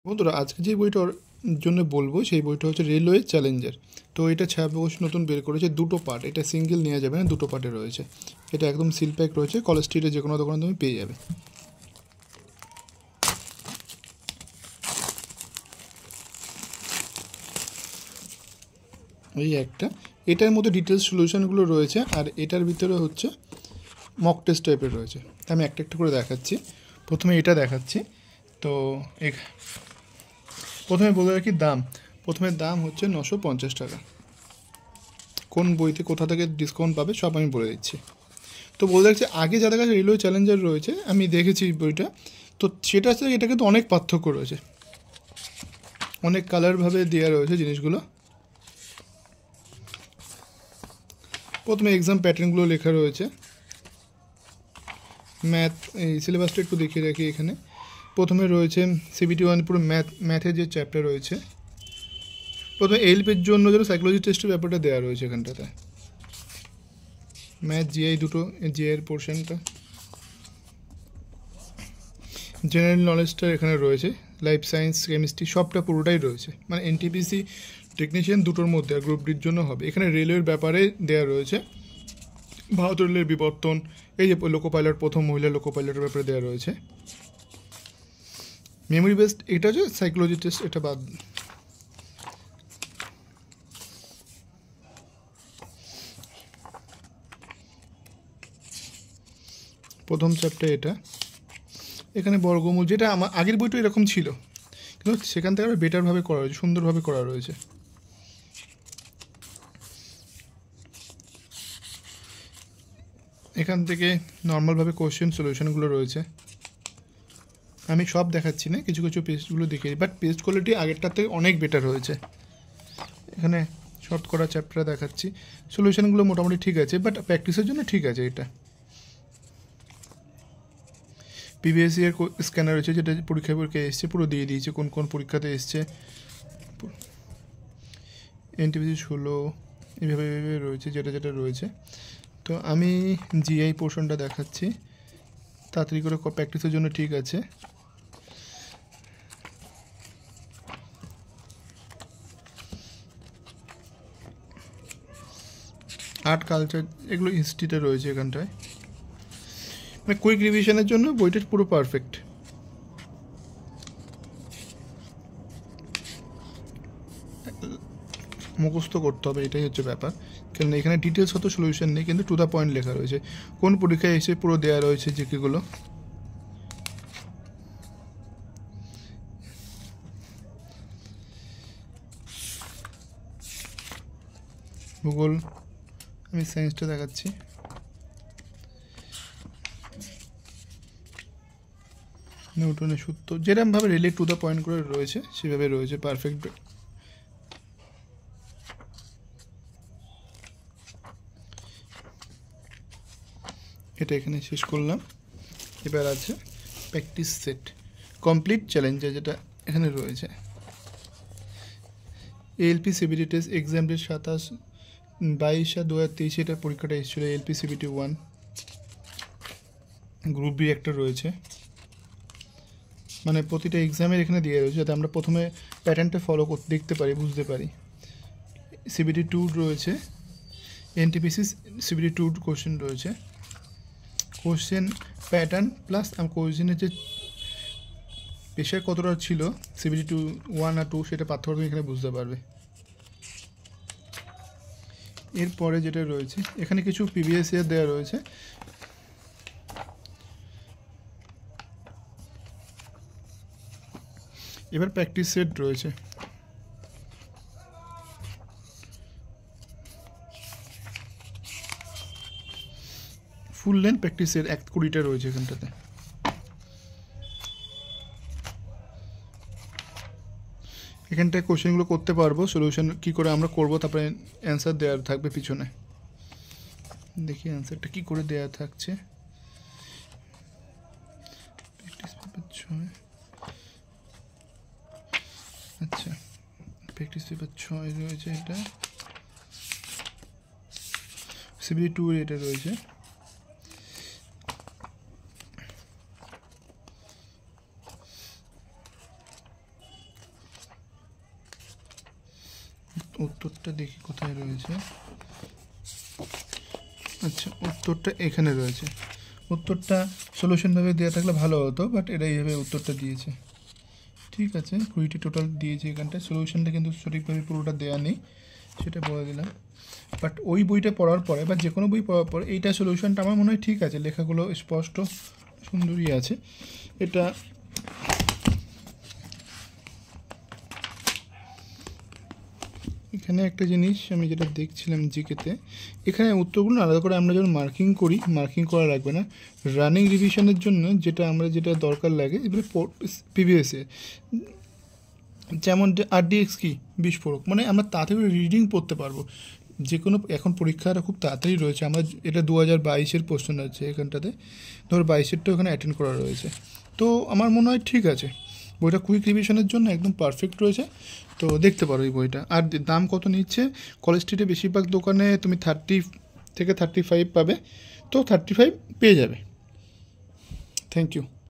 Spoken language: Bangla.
বন্ধুরা আজকে যে বইটার জন্য বলবো সেই বইটা হচ্ছে রেলওয়ে চ্যালেঞ্জার। তো এটা ছাব্বিশ নতুন বের করেছে, দুটো পার্ট। এটা সিঙ্গেল নেওয়া যাবে না, দুটো পার্টে রয়েছে। এটা একদম সিল প্যাক রয়েছে, কলেজ স্ট্রিটে যে কোনো দোকানে তুমি পেয়ে যাবে। এই একটা, এটার মধ্যে ডিটেলস সলিউশনগুলো রয়েছে, আর এটার ভিতরে হচ্ছে মক টেস্ট টাইপের রয়েছে। আমি একটা একটা করে দেখাচ্ছি। প্রথমে এটা দেখাচ্ছি। তো প্রথমে বলে রাখি দাম। প্রথমে দাম হচ্ছে 950 টাকা। কোন বইতে কোথা থেকে ডিসকাউন্ট পাবে সব আমি বলে দিচ্ছি। তো বলে রাখছি, আগে যাদের কাছে রেলওয়ে চ্যালেঞ্জার রয়েছে আমি দেখেছি বইটা, তো সেটা হচ্ছে এটা কিন্তু অনেক পার্থক্য রয়েছে, অনেক কালারভাবে দেওয়া রয়েছে জিনিসগুলো। প্রথমে এক্সাম প্যাটার্নগুলো লেখা রয়েছে। ম্যাথ, এই সিলেবাসটা একটু দেখিয়ে রাখি এখানে। প্রথমে রয়েছে CBT 1 পুরো ম্যাথের যে চ্যাপ্টার রয়েছে। প্রথমে এলপির জন্য যেন সাইকোলজি টেস্টের ব্যাপারটা দেওয়া রয়েছে এখানটাতে। ম্যাথ জিআই দুটো, জিআইয়ের পোর্শনটা। জেনারেল নলেজটা এখানে রয়েছে, লাইফ সায়েন্স, কেমিস্ট্রি সবটা পুরোটাই রয়েছে। মানে এনটিপিসি টেকনিশিয়ান দুটোর মধ্যে, আর গ্রুপ ডির জন্য হবে। এখানে রেলওয়ের ব্যাপারে দেওয়া রয়েছে, ভারত রেলের বিবর্তন, এই যে লোকো পাইলট, প্রথম মহিলা লোকো পাইলটের ব্যাপারে দেওয়া রয়েছে। মেমোরি বেসড এটা হচ্ছে সাইকোলজি টেস্ট, এটা বাদ। প্রথম চ্যাপ্টার এটা। এখানে বর্গমূল, যেটা আমার আগের বইটা এরকম ছিল, কিন্তু সেখান থেকে আরও বেটারভাবে করা রয়েছে, সুন্দরভাবে করা রয়েছে। এখান থেকে নর্মালভাবে কোশ্চেন সলিউশনগুলো রয়েছে। আমি সব দেখাচ্ছি না, কিছু কিছু পেজগুলো দেখিয়ে, বাট পেজ কোয়ালিটি আগেরটার থেকে অনেক বেটার হয়েছে। এখানে শর্ট করা চ্যাপ্টার দেখাচ্ছি, সলিউশনগুলো মোটামুটি ঠিক আছে, বাট প্র্যাকটিসের জন্য ঠিক আছে। এটা পিবিএসসি এর স্ক্যানার রয়েছে, যেটা পরীক্ষায় এসছে, পুরো দিয়ে দিয়েছে কোন কোন পরীক্ষাতে এসছে। এনটিপিসি 16 এইভাবে রয়েছে, যেটা যেটা রয়েছে। তো আমি জিআই পোর্শনটা দেখাচ্ছি তাড়াতাড়ি করে, প্র্যাকটিসের জন্য ঠিক আছে। আর্ট, কালচার, এগুলো হিস্ট্রিতে রয়েছে এখানটায়। মানে কুইক রিভিশনের জন্য বইটা পুরো পারফেক্ট। মুখস্থ করতে হবে, এটাই হচ্ছে ব্যাপার। কারণ এখানে ডিটেলস হতো সলিউশন নেই, কিন্তু টু দ্য পয়েন্ট লেখা রয়েছে, কোন পরীক্ষায় এসে পুরো দেওয়া রয়েছে জিকেগুলো। ভূগোল, আমি সায়েন্সটা দেখাচ্ছি। নিউটনের সূত্র যেরকমভাবে রিলেট টু দ্য পয়েন্ট করে রয়েছে সেভাবে রয়েছে, পারফেক্ট। এটা এখানে শেষ করলাম। এবার আছে প্র্যাকটিস সেট কমপ্লিট চ্যালেঞ্জার, যেটা এখানে রয়েছে। ALP CBT test exam date 27/22/2023, এটা পরীক্ষাটা এসেছিলো। এএলপি সিবিটি 1 গ্রুপ বি একটা রয়েছে। মানে প্রতিটা এক্সামের এখানে দিয়ে রয়েছে, যাতে আমরা প্রথমে প্যাটার্নটা ফলো করতে দেখতে পারি, বুঝতে পারি। সিবিটি 2 রয়েছে, এনটিপিসি সিবিটি 2 কোশ্চেন রয়েছে। কোশ্চেন প্যাটার্ন প্লাস কোশ্চেনের যে পেশার কতটা ছিল সিবিটি 1 আর 2, সেটা পার্থক্য তুমি এখানে বুঝতে পারবে। এরপরে যেটা রয়েছে এখানে কিছু পিবিএসসি এর দেওয়া রয়েছে। এবার প্র্যাকটিস সেট রয়েছে। ফুল লেন্থ প্র্যাকটিস সেট 20টা রয়েছে এখানটাতে। এখানটায় কোশ্চেনগুলো করতে পারবো, সলিউশন কী করে আমরা করব, তারপরে অ্যান্সার দেওয়া থাকবে পিছনে। দেখি অ্যান্সারটা কী করে দেওয়া থাকছে। প্র্যাকটিস পেপার 6, আচ্ছা প্র্যাকটিস পেপার 6 রয়েছে। এটা সিবিটি 2 এটা রয়েছে। উত্তরটা দেখি কোথায় রয়েছে। আচ্ছা, উত্তরটা এখানে রয়েছে। উত্তরটা সলিউশনভাবে দেওয়া থাকলে ভালো হতো, বাট এটা এইভাবে উত্তরটা দিয়েছে। ঠিক আছে, 20টি টোটাল দিয়েছে এখানটায়। সলিউশনটা কিন্তু সঠিকভাবে পুরোটা দেওয়া নেই, সেটা বলে দিলাম। বাট ওই বইটা পড়ার পরে বা যে কোনো বই পড়ার পরে এইটা সলিউশনটা আমার মনে হয় ঠিক আছে, লেখাগুলো স্পষ্ট সুন্দরই আছে। এটা এখানে একটা জিনিস আমি যেটা দেখছিলাম জিকেতে, এখানে উত্তরগুলো আলাদা করে আমরা যখন মার্কিং করি, মার্কিং করা লাগবে না। রানিং রিভিশনের জন্য যেটা দরকার লাগে এবারে প্রিভিয়াসে, যেমন RDX কি বিস্ফোরক, মানে আমরা তাড়াতাড়ি রিডিং পড়তে পারবো। যে কোনো এখন পরীক্ষাটা খুব তাড়াতাড়ি রয়েছে, আমরা এটা 2022-এর কোশ্চেন আছে এখানটাতে, ধর 22-এরটাও এখানে অ্যাটেন্ড করা রয়েছে। তো আমার মনে হয় ঠিক আছে, বইটা কুইক রিভিশনের জন্য একদম পারফেক্ট রয়েছে। তো দেখতে পারো এই বইটা। আর দাম কত নিচ্ছে, কলেজ স্ট্রিটে বেশিরভাগ দোকানে তুমি 30 থেকে 35 পাবে, তো 35 পেয়ে যাবে। Thank you.